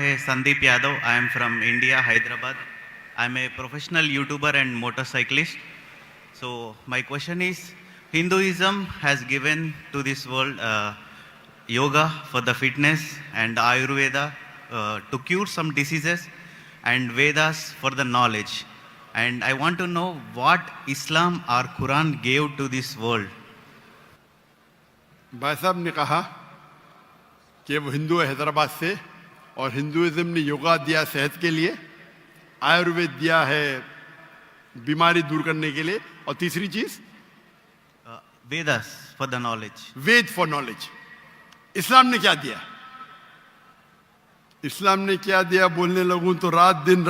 है Sandeep Yadav. I am from India, Hyderabad. I am a professional YouTuber and motorcyclist. So my question is, Hinduism has given to this world yoga for the fitness and Ayurveda to cure some diseases and Vedas for the knowledge. And I want to know what Islam or Quran gave to this world. भाई साहब ने कहा कि वो हिंदू है हैदराबाद से और Hinduism ने योगा दिया सेहत के लिए, आयुर्वेद दिया है बीमारी दूर करने के लिए, और तीसरी चीज Vedas for the knowledge. Veda for knowledge. इस्लाम ने क्या दिया? इस्लाम ने क्या दिया बोलने लगूं तो रात दिन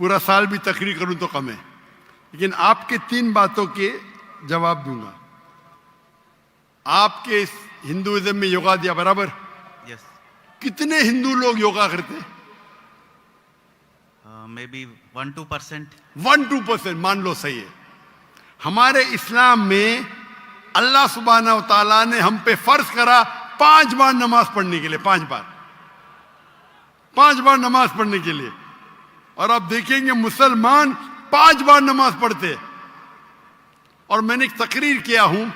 पूरा साल भी तकरीर करूं तो कम है, लेकिन आपके 3 बातों के जवाब दूंगा. आपके हिंदुइज्म में योगा दिया बराबर. Yes. कितने हिंदू लोग योगा करते हैं? Maybe 1-2%. 1-2% मान लो सही है. हमारे इस्लाम में अल्लाह सुब्हाना व तआला ने हम पे फर्ज करा 5 बार नमाज पढ़ने के लिए. 5 बार नमाज पढ़ने के लिए. और आप देखेंगे मुसलमान 5 बार नमाज पढ़ते. और मैंने एक तकरीर किया हूं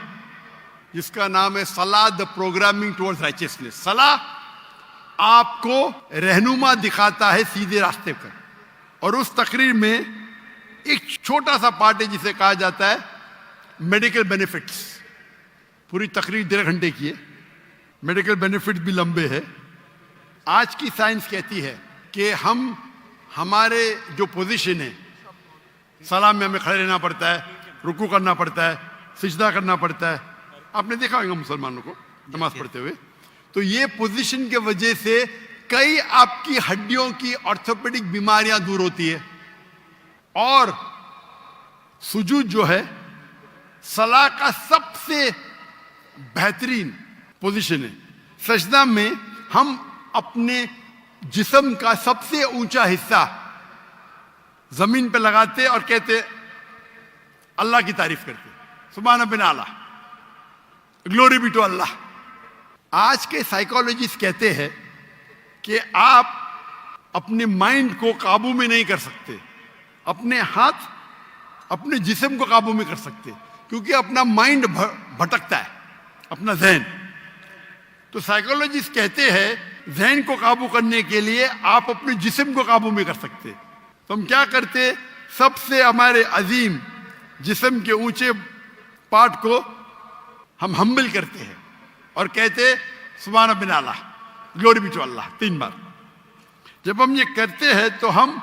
जिसका नाम है सलाह द प्रोग्रामिंग टुवर्ड्स राइचियसनेस. सलाह आपको रहनुमा दिखाता है सीधे रास्ते पर. और उस तकरीर में एक छोटा सा पार्ट है जिसे कहा जाता है मेडिकल बेनिफिट्स. पूरी तकरीर 1.5 घंटे की है. मेडिकल बेनिफिट्स भी लंबे हैं. आज की साइंस कहती है कि हमारे जो पोजीशन है, सलाम में हमें खड़े रहना पड़ता है, रुकू करना पड़ता है, सिजदा करना पड़ता है. आपने देखा होगा मुसलमानों को नमाज पढ़ते हुए. तो ये पोजीशन के वजह से कई आपकी हड्डियों की ऑर्थोपेडिक बीमारियां दूर होती है. और सुजूद जो है सलाह का सबसे बेहतरीन पोजीशन है. सजदा में हम अपने जिस्म का सबसे ऊंचा हिस्सा जमीन पे लगाते और कहते अल्लाह की तारीफ करते, सुभान बिन आला, ग्लोरी बी टू अल्लाह. आज के साइकोलॉजिस्ट कहते हैं कि आप अपने माइंड को काबू में नहीं कर सकते, अपने हाथ अपने जिस्म को काबू में कर सकते, क्योंकि अपना माइंड भटकता है, अपना जहन. तो साइकोलॉजिस्ट कहते हैं जहन को काबू करने के लिए आप अपने जिस्म को काबू में कर सकते. तो हम क्या करते, सबसे हमारे अजीम जिस्म के ऊंचे पार्ट को हम हम्बल करते हैं और कहते सुभान बिन आला, ग्लोरी बी टू अल्लाह 3 बार. जब हम ये करते हैं तो हम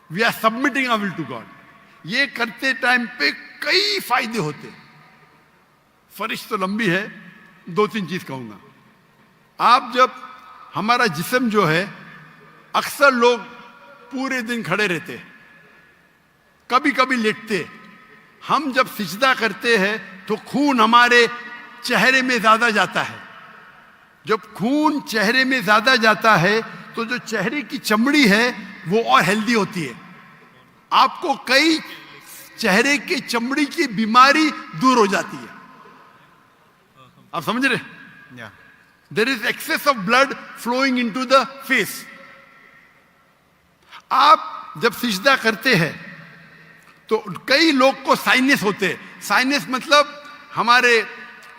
we are submitting our will to God. ये करते टाइम पे कई फायदे होते. फरिश तो लंबी है, 2-3 चीज कहूंगा. आप जब हमारा जिस्म जो है, अक्सर लोग पूरे दिन खड़े रहते, कभी कभी लेटते. हम जब सिजदा करते हैं तो खून हमारे चेहरे में ज्यादा जाता है. जब खून चेहरे में ज्यादा जाता है तो जो चेहरे की चमड़ी है वो और हेल्दी होती है. आपको कई चेहरे की चमड़ी की बीमारी दूर हो जाती है. आप समझ रहे? Yeah. There is excess of blood flowing into the face. आप जब सिजदा करते हैं तो कई लोग को साइनस होते हैं. साइनस मतलब हमारे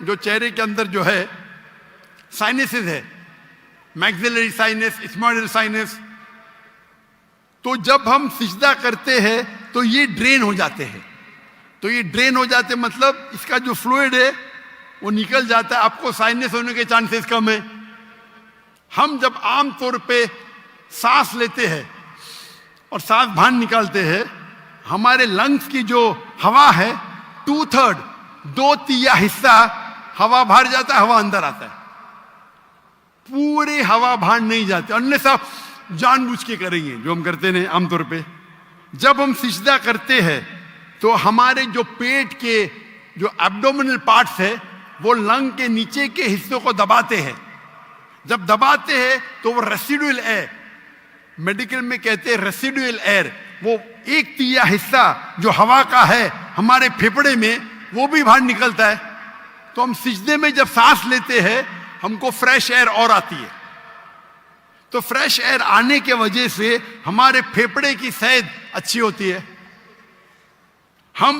जो चेहरे के अंदर जो है साइनसेस है, मैक्सिलरी साइनस, स्मॉइडल साइनस. तो जब हम सिजदा करते हैं तो ये ड्रेन हो जाते हैं. तो ये ड्रेन हो जाते मतलब इसका जो फ्लूइड है वो निकल जाता है. आपको साइनस होने के चांसेस कम है. हम जब आम तौर पे सांस लेते हैं और सांस बाहर निकालते हैं, हमारे लंग्स की जो हवा है 2/3 हिस्सा हवा बाहर जाता है, हवा अंदर आता है. पूरे हवा बाहर नहीं जाती, अन्य सब जानबूझ के करेंगे जो हम करते हैं आमतौर पे. जब हम सिजदा करते हैं तो हमारे जो पेट के जो एब्डोमिनल पार्ट्स है वो लंग के नीचे के हिस्सों को दबाते हैं. जब दबाते हैं तो वो रेसिडुअल एयर, मेडिकल में कहते हैं रेसिडुअल एयर, वो 1/3 हिस्सा जो हवा का है हमारे फेफड़े में वो भी बाहर निकलता है. तो हम सिजदे में जब सांस लेते हैं हमको फ्रेश एयर और आती है. तो फ्रेश एयर आने के वजह से हमारे फेफड़े की सेहत अच्छी होती है। हम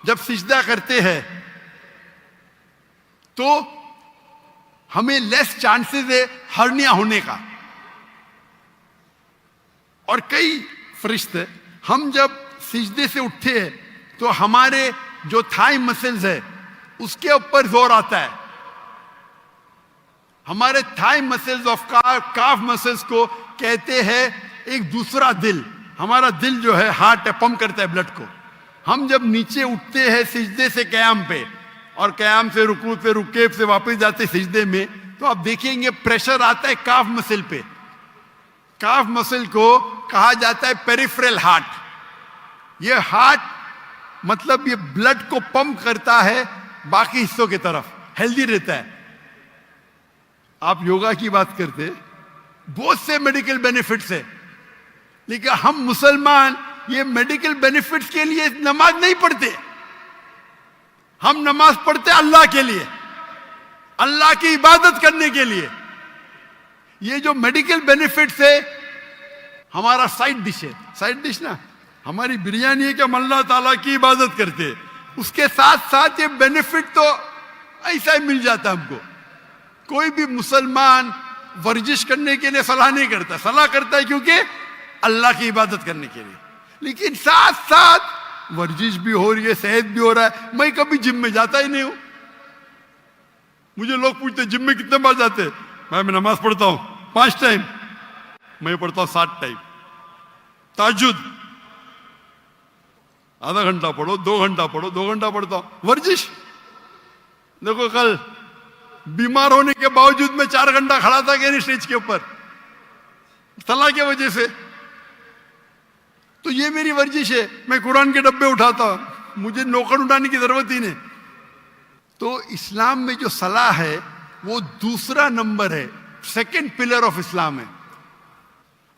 जब सिजदा करते हैं तो हमें लेस चांसेस है हर्निया होने का। और कई फरिश्ते, हम जब सिजदे से उठते हैं तो हमारे जो थाई मसल्स है उसके ऊपर जोर आता है। हमारे thigh muscles of calf muscles को कहते हैं एक दूसरा दिल। हमारा दिल जो है हार्ट है, पंप करता है ब्लड को। हम जब नीचे उठते हैं सिजदे से कयाम पे और कयाम से रुकू पे रुके से वापस जाते सिजदे में, तो आप देखेंगे प्रेशर आता है काफ मसल पे। काफ मसल को कहा जाता है पेरिफेरल हार्ट। ये हार्ट मतलब ये ब्लड को पंप करता है बाकी हिस्सों की तरफ, हेल्दी रहता है। आप योगा की बात करते, बहुत से मेडिकल बेनिफिट्स है, लेकिन हम मुसलमान ये मेडिकल बेनिफिट्स के लिए नमाज नहीं पढ़ते। हम नमाज पढ़ते अल्लाह के लिए, अल्लाह की इबादत करने के लिए। ये जो मेडिकल बेनिफिट्स है हमारा साइड डिश है। साइड डिश ना हमारी बिरयानी है कि हम अल्लाह ताला की इबादत करते हैं, उसके साथ साथ ये बेनिफिट तो ऐसा ही मिल जाता हमको। कोई भी मुसलमान वर्जिश करने के लिए सलाह नहीं करता, सलाह करता है क्योंकि अल्लाह की इबादत करने के लिए। लेकिन साथ साथ वर्जिश भी हो रही है, सेहत भी हो रहा है। मैं कभी जिम में जाता ही नहीं हूं। मुझे लोग पूछते जिम में कितने बार जाते हैं? मैं नमाज पढ़ता हूं 5 टाइम, मैं पढ़ता हूं 7 टाइम। ताजुद आधा घंटा पढ़ो, 2 घंटा पढ़ो, 2 घंटा पढ़ता हूं। वर्जिश देखो, कल बीमार होने के बावजूद मैं 4 घंटा खड़ा था कि नहीं स्टेज के ऊपर, सलाह की वजह से। तो ये मेरी वर्जिश है। मैं कुरान के डब्बे उठाता हूं, मुझे नौकर उठाने की जरूरत ही नहीं। तो इस्लाम में जो सलाह है वो दूसरा नंबर है, सेकंड पिलर ऑफ इस्लाम है।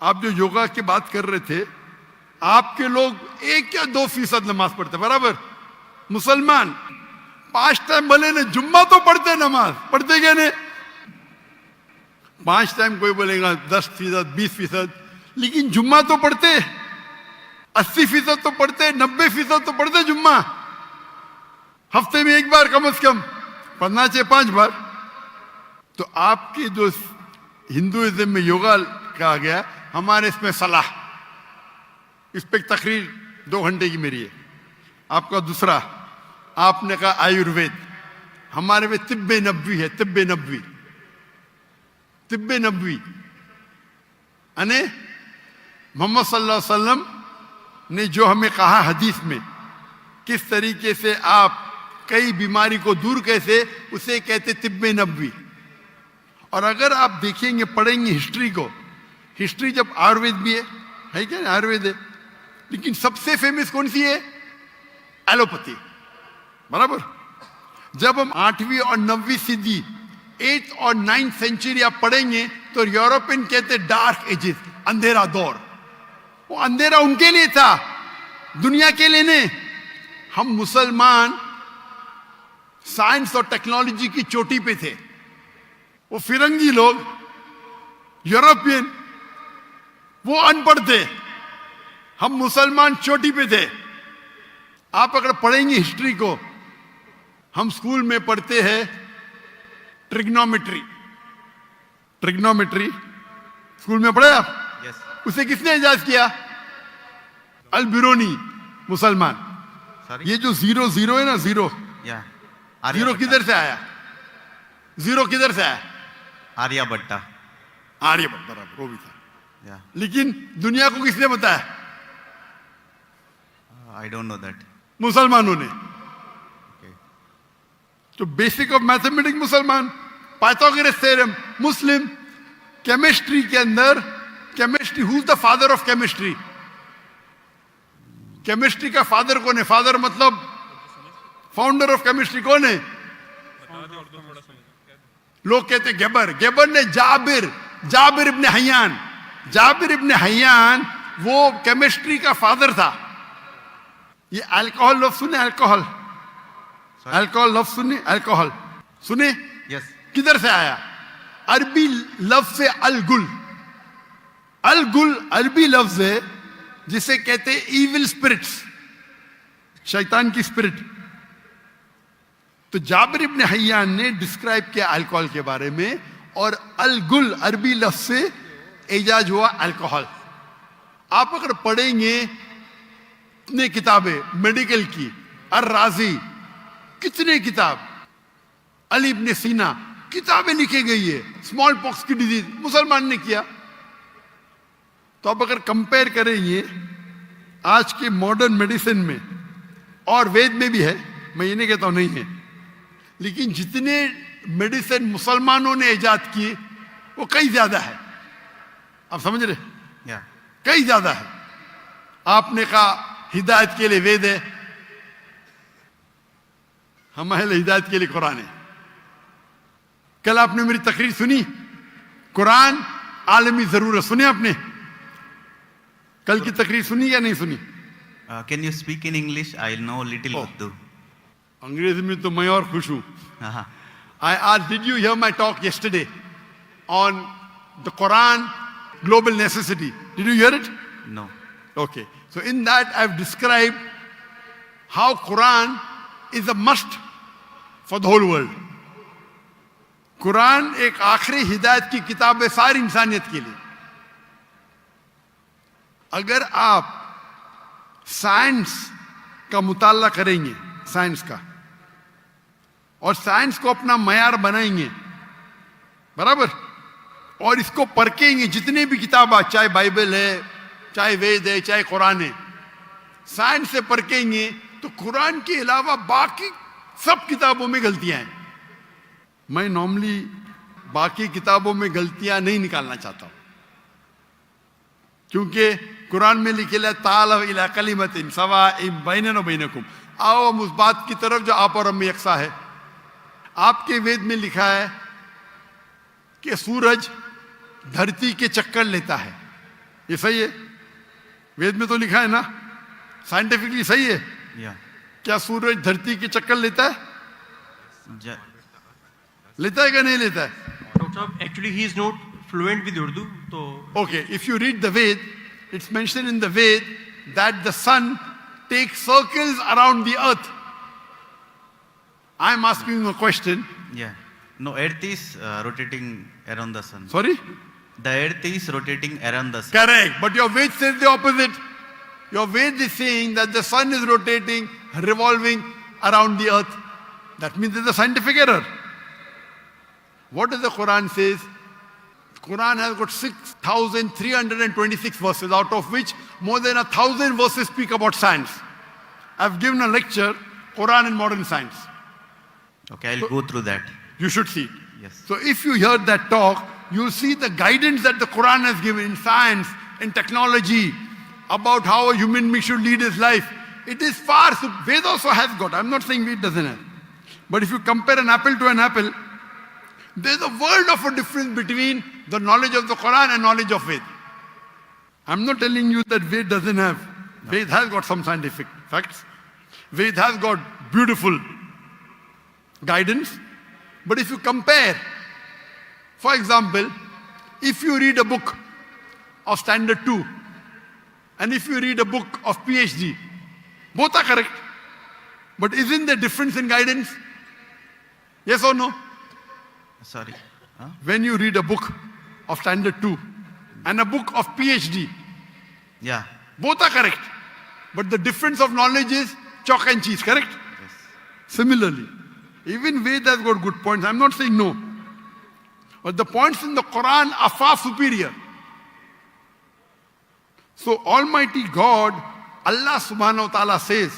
आप जो योगा की बात कर रहे थे, आपके लोग 1 या 2% नमाज पढ़ते, बराबर। मुसलमान 5 टाइम भले ने जुम्मा तो पढ़ते, नमाज पढ़ते क्या नहीं? 5 टाइम कोई बोलेगा 10%, 20%, लेकिन जुम्मा तो पढ़ते। 80% तो पढ़ते, 90% तो पढ़ते जुम्मा। हफ्ते में 1 बार कम से कम पढ़ना चाहिए, 5 बार। तो आपके जो हिंदुइज्म में योगा कहा गया, हमारे इसमें सलाह, इस पे तकरीर 2 घंटे की मेरी है। आपका दूसरा, आपने कहा आयुर्वेद, हमारे में तिब्बे नबवी है। तिब्बे नबवी, तिब्बे नबवी यानी मोहम्मद सल्लल्लाहु अलैहि वसल्लम ने जो हमें कहा हदीस में, किस तरीके से आप कई बीमारी को दूर कैसे, उसे कहते तिब्बे नबवी। और अगर आप देखेंगे, पढ़ेंगे हिस्ट्री को, हिस्ट्री जब आयुर्वेद भी है क्या? आयुर्वेद है, लेकिन सबसे फेमस कौन सी है? एलोपैथी, बराबर। जब हम 8वीं और 9वीं सदी, 8th और 9th सेंचुरी आप पढ़ेंगे तो यूरोपियन कहते डार्क एजेस, अंधेरा दौर। वो अंधेरा उनके लिए था, दुनिया के लिए नहीं। हम मुसलमान साइंस और टेक्नोलॉजी की चोटी पे थे। वो फिरंगी लोग, यूरोपियन, वो अनपढ़ थे। हम मुसलमान चोटी पे थे। आप अगर पढ़ेंगे हिस्ट्री को, हम स्कूल में पढ़ते हैं ट्रिग्नोमेट्री। ट्रिग्नोमेट्री स्कूल में पढ़े आप? Yes. उसे किसने इजाद किया? अल बिरूनी, मुसलमान। Sorry? ये जो 0 0 है ना, 0 Yeah. जीरो किधर से आया? 0 किधर से आया? आर्यभट्टा। आर्यभट्ट, बराबर, वो भी था। Yeah. लेकिन दुनिया को किसने बताया? I don't know that. मुसलमानों ने। Okay. तो बेसिक ऑफ मैथमेटिक्स मुसलमान, पाइथागोरस थ्योरम मुस्लिम। केमिस्ट्री के अंदर, chemistry, who is the father of chemistry? Chemistry का फादर कौन है? फादर मतलब फाउंडर ऑफ केमिस्ट्री कौन है? लोग कहते गेबर। गेबर ने जाबिर इब्ने हयान, जाबिर इब्ने हयान वो केमिस्ट्री का फादर था। ये अल्कोहल लफ्ज सुने? अल्कोहल, अल्कोहल लफ्ज सुने? अल्कोहल सुने? Yes. किधर से आया? अरबी लफ्ज से अलगुल, अल गुल अरबी लफ्ज है जिसे कहते हैं इविल स्पिरिट्स, शैतान की स्पिरिट। तो जाबिर इब्न हय्यान ने डिस्क्राइब किया अल्कोहल के बारे में, और अल गुल अरबी लफ्ज से एजाज हुआ अल्कोहल। आप अगर पढ़ेंगे कितने किताबें मेडिकल की, अर राजी, कितने किताब, अली इब्न सीना, किताबें लिखी गई है स्मॉल पॉक्स की डिजीज मुसलमान ने किया। तो आप अगर कंपेयर करेंगे आज के मॉडर्न मेडिसिन में, और वेद में भी है, मैं ये नहीं कहता हूं नहीं है, लेकिन जितने मेडिसिन मुसलमानों ने इजाद किए वो कई ज्यादा है। आप समझ रहे? Yeah. कई ज्यादा है। आपने कहा हिदायत के लिए वेद है, हमारे हिदायत के लिए कुरान है। कल आपने मेरी तकरीर सुनी, कुरान आलमी जरूरत, सुने आपने? कल की तकरीर सुनी या नहीं सुनी? Can you speak in English? I know little Oh. Urdu. अंग्रेजी में तो मैं और खुश हूं। Uh-huh. I asked, did you hear my talk yesterday on the Quran global necessity? Did you hear it? No. Okay. So in that I've described how Quran is a must for the whole world. Quran एक आखिरी हिदायत की किताब है सारी इंसानियत के लिए। अगर आप साइंस का मुताला करेंगे, साइंस का, और साइंस को अपना मयार बनाएंगे, बराबर, और इसको परखेंगे, जितने भी किताब, चाहे बाइबल है, चाहे वेद है, चाहे कुरान है, साइंस से परखेंगे तो कुरान के अलावा बाकी सब किताबों में गलतियां हैं। मैं नॉर्मली बाकी किताबों में गलतियां नहीं निकालना चाहता हूं, क्योंकि कुरान में लिखे ताल इला कलिमतिन सवाइम बैनना व बैनकुम, आओ हम उस बात की तरफ जो आप और हम में यकसा है। आपके वेद में लिखा है कि सूरज धरती के चक्कर लेता है, ये सही है? वेद में तो लिखा है ना, साइंटिफिकली सही है? Yeah. क्या सूरज धरती के चक्कर लेता है? Ja- लेता है क्या नहीं लेता है? Dr. Saab, actually he is not fluent with Urdu, so Okay, if you read the Ved, it's mentioned in the Ved that the sun takes circles around the earth. I'm asking you a question. Yeah. No, Earth is rotating around the sun. Sorry? The Earth is rotating around the sun. Correct. But your Ved says the opposite. Your Ved is saying that the sun is rotating, revolving around the earth. That means there's a scientific error. What does the Quran says? The Quran has got 6,326 verses, out of which more than 1,000 verses speak about science. I've given a lecture, Quran and Modern Science. Okay, I'll go through that. You should see it. Yes. So if you hear that talk, you'll see the guidance that the Quran has given in science, in technology, about how a human being should lead his life. It is far, Ved also has got, I'm not saying Ved doesn't have. But if you compare an apple to an apple, there's a world of a difference between the knowledge of the Quran and knowledge of Ved. I'm not telling you that Ved doesn't have. Ved has got some scientific facts. Ved has got beautiful guidance. But if you compare, for example, if you read a book of Standard 2 and if you read a book of PhD, both are correct. But isn't there difference in guidance? Yes or no? Sorry. Huh? When you read a book of Standard 2 and a book of PhD, Yeah. both are correct. But the difference of knowledge is chalk and cheese, correct? Yes. Similarly, even Ved has got good points. I'm not saying no. But the points in the Quran are far superior. So Almighty God, Allah subhanahu wa ta'ala says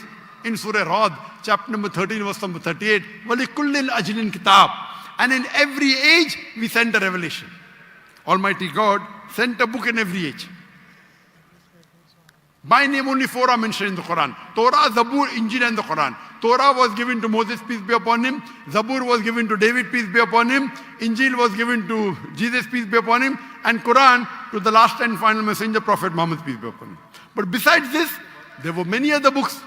in Surah Ra'd, chapter number 13, verse number 38, وَلِكُلِّ الْأَجْلٍ kitab. And in every age, we send a revelation. Almighty God sent a book in every age. By name only 4 are mentioned in the Quran. Torah, Zabur, Injil and the Quran. Torah was given to Moses, peace be upon him. Zabur was given to David, peace be upon him. Injil was given to Jesus, peace be upon him. And Quran to the last and final messenger, Prophet Muhammad, peace be upon him. But besides this, there were many other books.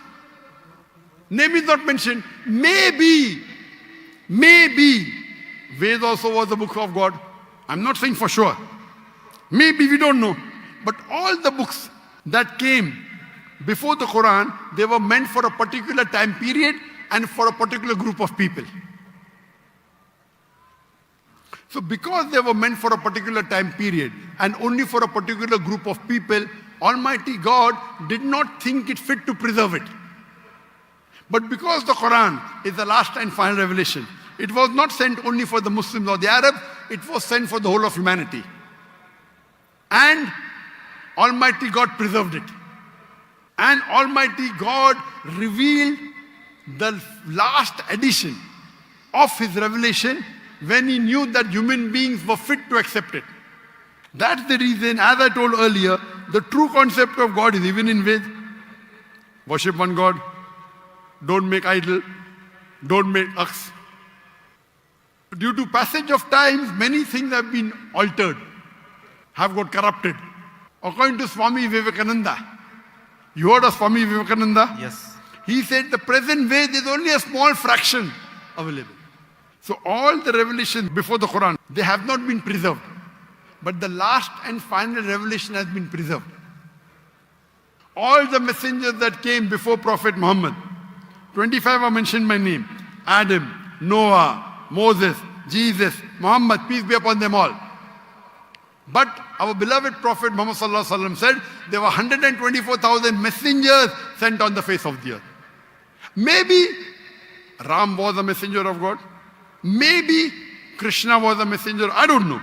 Name is not mentioned. Maybe, Ved also was the book of God. I'm not saying for sure. Maybe, we don't know. But all the books that came before the Quran, they were meant for a particular time period and for a particular group of people. So because they were meant for a particular time period and only for a particular group of people, Almighty God did not think it fit to preserve it. But because the Quran is the last and final revelation, it was not sent only for the Muslims or the Arabs, it was sent for the whole of humanity. And Almighty God preserved it. And Almighty God revealed the last edition of His revelation when He knew that human beings were fit to accept it. That's the reason, as I told earlier, the true concept of God is even in Ved. Worship one God. Don't make idol. Don't make aks. Due to passage of times, many things have been altered, have got corrupted. According to Swami Vivekananda, you heard of Swami Vivekananda? Yes. He said the present Ved is only a small fraction available. So all the revelations before the Quran, they have not been preserved. But the last and final revelation has been preserved. All the messengers that came before Prophet Muhammad, 25 are mentioned by name. Adam, Noah, Moses, Jesus, Muhammad, peace be upon them all. But our beloved Prophet Muhammad sallallahu alaihi wasallam said there were 124,000 messengers sent on the face of the earth. Maybe Ram was a messenger of God. Maybe Krishna was a messenger. I don't know.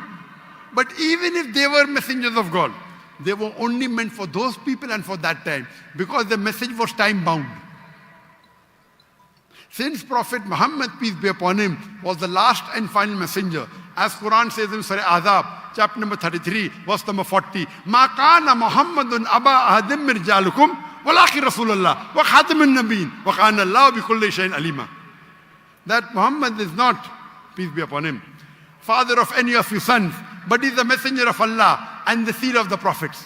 But even if they were messengers of God, they were only meant for those people and for that time, because the message was time bound. Since Prophet Muhammad, peace be upon him, was the last and final messenger, as Quran says in Surah Azab, chapter number 33, verse number 40, مَا كَانَ مُحَمَّدٌ أَبَا أَحَدٍ مِّن رِجَالِكُمْ وَلَٰكِن رَسُولَ اللَّهِ وَخَاتَمَ النَّبِيِّينَ وَكَانَ اللَّهُ بِكُلِّ شَيْءٍ عَلِيمًا. That Muhammad is not, peace be upon him, father of any of your sons, but is the messenger of Allah and the seal of the prophets.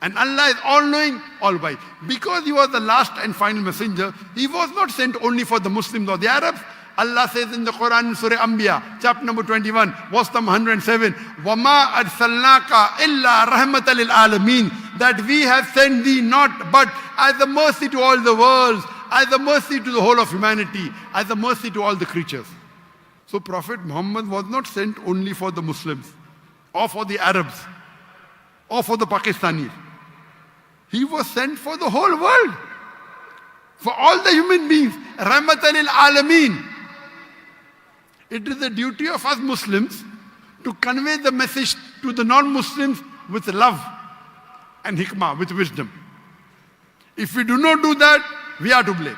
And Allah is all-knowing, all-wise. Because he was the last and final messenger, he was not sent only for the Muslims or the Arabs. Allah says in the Quran in Surah Anbiya, chapter number 21, verse number 107, وَمَا أَرْسَلْنَاكَ إِلَّا رَحْمَةً لِلْعَالَمِينَ. That we have sent thee not but as a mercy to all the worlds, as a mercy to the whole of humanity, as a mercy to all the creatures. So Prophet Muhammad was not sent only for the Muslims, or for the Arabs, or for the Pakistanis. He was sent for the whole world, for all the human beings. Rahmatan lil Alameen. It is the duty of us Muslims to convey the message to the non-Muslims with love and hikmah, with wisdom. If we do not do that, we are to blame.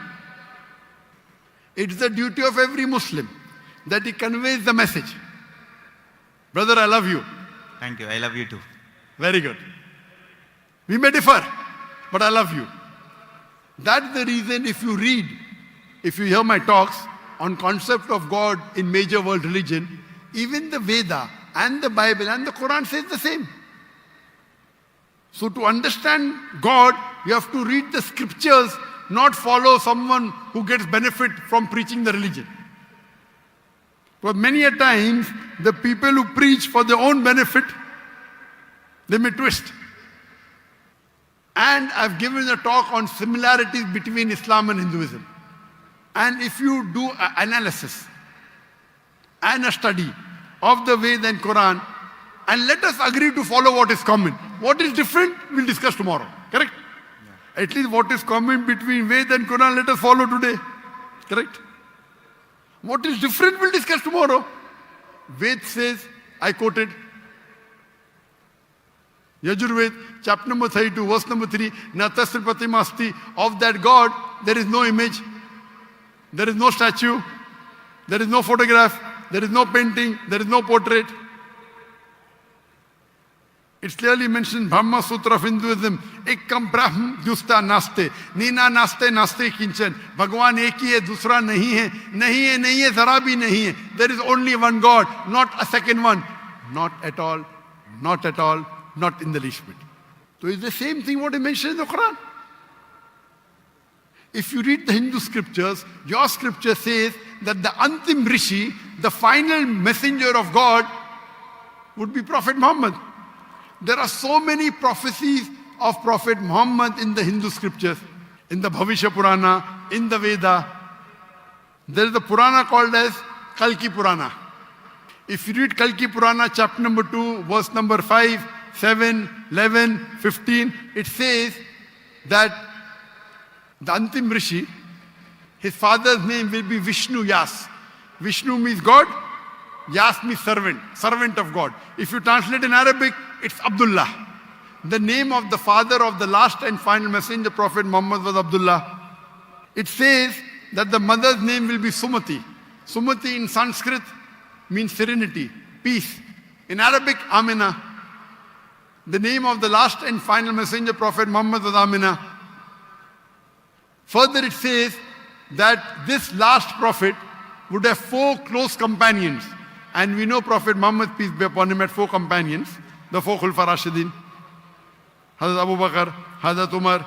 It is the duty of every Muslim that he conveys the message. Brother, I love you. Thank you. I love you too. Very good. We may differ, but I love you. That's the reason if you hear my talks on concept of God in major world religion, even the Veda and the Bible and the Quran says the same. So to understand God, you have to read the scriptures, not follow someone who gets benefit from preaching the religion. But many a times, the people who preach for their own benefit, they may twist. And I've given a talk on similarities between Islam and Hinduism. And if you do an analysis and a study of the Veda and Quran, and let us agree to follow what is common. What is different, we'll discuss tomorrow. Correct? Yeah. At least what is common between Veda and Quran, let us follow today. Correct? What is different, we'll discuss tomorrow. Ved says, I quoted, Yajurved, chapter number 32, verse number 3, Natasya Pratimasti, of that God, there is no image, there is no statue, there is no photograph, there is no painting, there is no portrait. It's clearly mentioned, Brahma Sutra of Hinduism, Ekam Brahm Justa Naste, Nina Naste Naste Kinchan, Bhagwan ek hi hai, dusra nahi hai, zara bhi nahi hai. There is only one God, not a second one. Not at all, not at all, not in the least bit. So it's the same thing what I mentioned in the Quran. If you read the Hindu scriptures, your scripture says that the Antim Rishi, the final messenger of God, would be Prophet Muhammad. There are so many prophecies of Prophet Muhammad in the Hindu scriptures, in the Bhavishya Purana, in the Veda. There is a Purana called as Kalki Purana. If you read Kalki Purana, chapter number 2, verse number 5, 7, 11, 15, it says that the Antim Rishi, his father's name will be Vishnu Yas. Vishnu means God, Yas means servant, servant of God. If you translate in Arabic, it's Abdullah. The name of the father of the last and final messenger, Prophet Muhammad, was Abdullah. It says that the mother's name will be Sumati. Sumati in Sanskrit means serenity, peace. In Arabic, Amina. The name of the last and final messenger, Prophet Muhammad, was Amina. Further it says that this last prophet would have 4 close companions. And we know Prophet Muhammad, peace be upon him, had 4 companions, the 4 Khulfa Rashidin. Hazrat Abu Bakr, Hazrat Umar,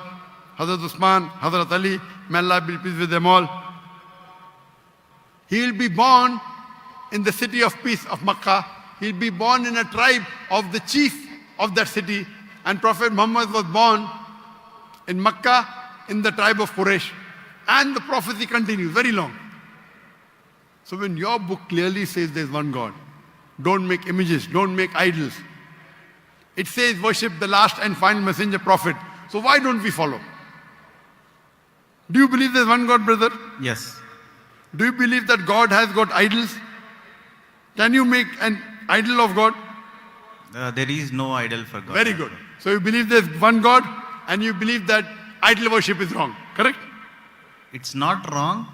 Hazrat Usman, Hazrat Ali, may Allah be pleased with them all. He will be born in the city of peace of Makkah. He will be born in a tribe of the chief of that city. And Prophet Muhammad was born in Makkah in the tribe of Quraysh. And the prophecy continues, very long. So when your book clearly says there's one God, don't make images, don't make idols. It says worship the last and final messenger prophet. So why don't we follow? Do you believe there's one God, brother? Yes. Do you believe that God has got idols? Can you make an idol of God? There is no idol for God. Very good. So you believe there's one God and you believe that idol worship is wrong, correct? It's not wrong,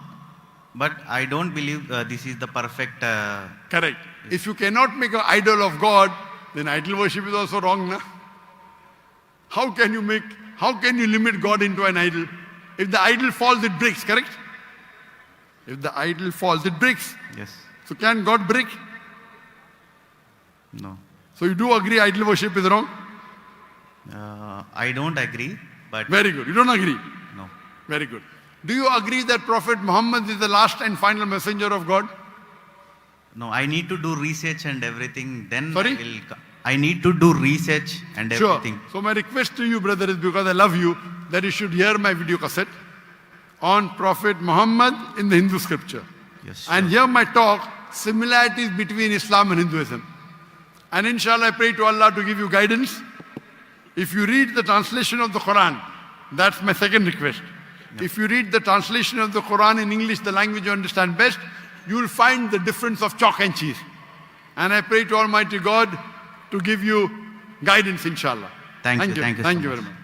but I don't believe this is the perfect. Correct. If you cannot make an idol of God, then idol worship is also wrong, na? How can you limit God into an idol? If the idol falls, it breaks, correct? If the idol falls, it breaks. Yes. So can God break? No. So you do agree idol worship is wrong? I don't agree, but Very good. You don't agree? no. Very good. Do you agree that Prophet Muhammad is the last and final messenger of God? No, I need to do research and everything. Then Sorry? I need to do research and Sure. everything. So my request to you, brother, is because I love you, that you should hear my video cassette on Prophet Muhammad in the Hindu scripture. Yes. And sure. hear my talk, similarities between Islam and Hinduism. And inshallah, I pray to Allah to give you guidance. If you read the translation of the Quran, that's my second request. If you read the translation of the Quran in English, the language you understand best, you will find the difference of chalk and cheese. And I pray to Almighty God to give you guidance, inshallah. Thank you so Thank you much. very much.